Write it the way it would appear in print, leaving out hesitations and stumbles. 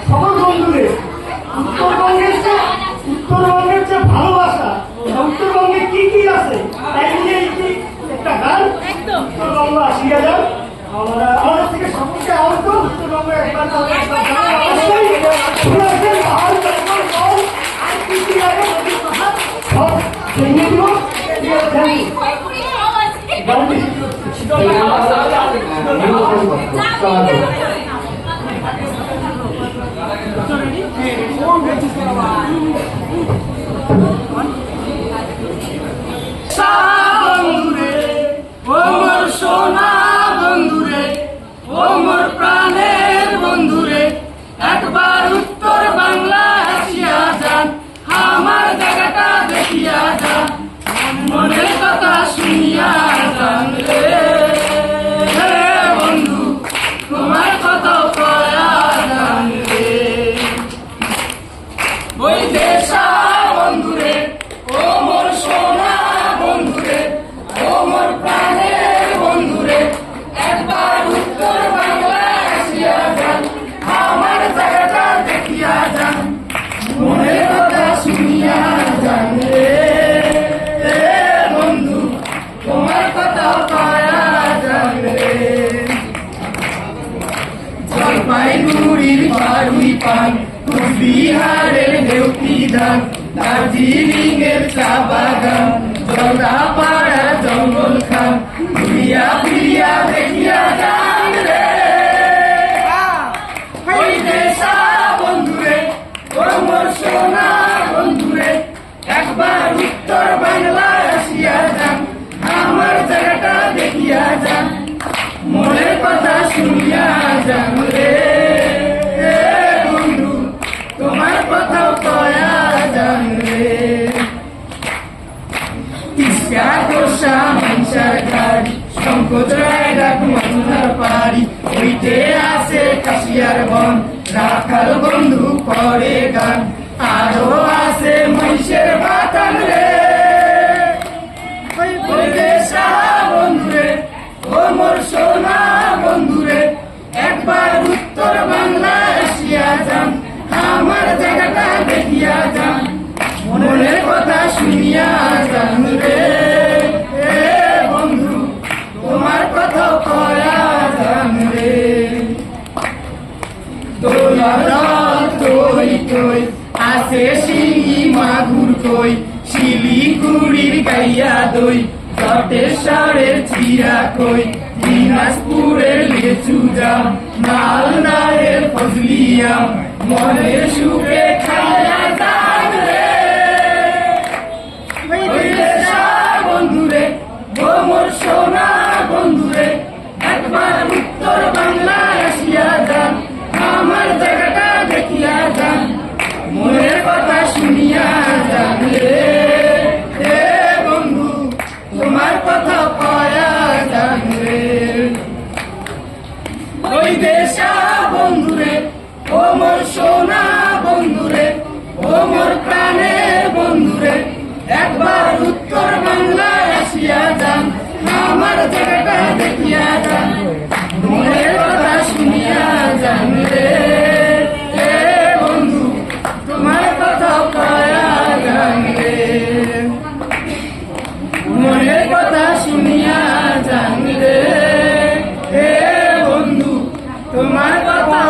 সকল বন্ধুদের উত্তরবঙ্গের যে ভালোবাসা, উত্তরবঙ্গে কি কি আছে তাই নিয়ে একটা গান উত্তরবঙ্গ আসিয়া যান। আমাদের থেকে সকলকে আহত উত্তরবঙ্গ একবার বন্ধুরে ও মোর সোনা বন্ধুরে, ও মোর প্রাণের বন্ধুরে, একবার উত্তর বাংলা আসিয়া যান, আমার জায়গাটা দেখিয়া যান, মনের কথা শুনিয়া যান রে বন্ধু, তোমার কথা কয়া যান রে। ওই দেশা বন্ধুরে ও মোর সোনা বন্ধুরে, ও মোর প্রাণের বন্ধুরে, একবার উত্তর বাংলা আসিয়া যান, আমার জায়গাটা দেখিয়া যান, মনের কথা শুনিয়া যান রে বন্ধু, তোমার কথা পায়া যান রে। জলপাইগুড়ির বারুই পান, কুচবিহারের দেউতি ধান, দার্জিলিং এর চা বাগান, জলদাপাড়া জঙ্গল খান, ঘুরিয়া ফিরিয়া দেখিয়া যান রে ওই দেশা বন্ধুরে, ও মোর সোনা বন্ধুরে, একবার উত্তর বাংলায় আসিয়া যান, আমার জায়গাটা দেখিয়া যান, মনের কথা শুনিয়া যান রে বন্ধু, তোমার কথাও কয়া যান রে। তিস্তা গোসা মনসার গাড়ি, শঙ্কর রায় ডাক মন্দার পাড়ি, ওইতে আছে কাশিয়ার বন, রাখাল বন্ধু করে গান, আরো আছে মহিষের বাতান রে ওই দেশা বন্ধুরে, ও মোর সোনা বন্ধুরে, একবার উত্তর বাংলায় আসিয়া যান, আমার জায়গাটা দেখিয়া যান, মনের কথা শুনিয়া যান রে বন্ধু, তোমার কথা কয়া যান রে। তোই তোই আছে শিঙি মাগুর কই, শিলিগুড়ির গাইয়া দই, জটেশ্বরের চিরা কই, দিনাজপুরের লিচু জাম, মালদারের ফজলি আম, মনের সুখে খাইয়া যান রে ওই দেশা বন্ধুরে, ও মোর সোনা বন্ধুরে, একবার উত্তর বাংলায় আসিয়া যান, আমার জায়গাটা দেখিয়া যান, মনের কথা শুনিয়া যান রে বন্ধু, তোমার কথা কয়া যান রে ওই দেশা বন্ধুরে, ও মোর সোনা বন্ধুরে, ও মোর প্রাণের বন্ধুরে, একবার উত্তর বাংলায় আসিয়া যান, আমার জায়গাটা দেখিয়া যান, মনের কথা শুনিয়া যান রে বন্ধু, তোমার কথা কয়া যান রে, মনের কথা শুনিয়া যান রে বন্ধু, তোমার কথা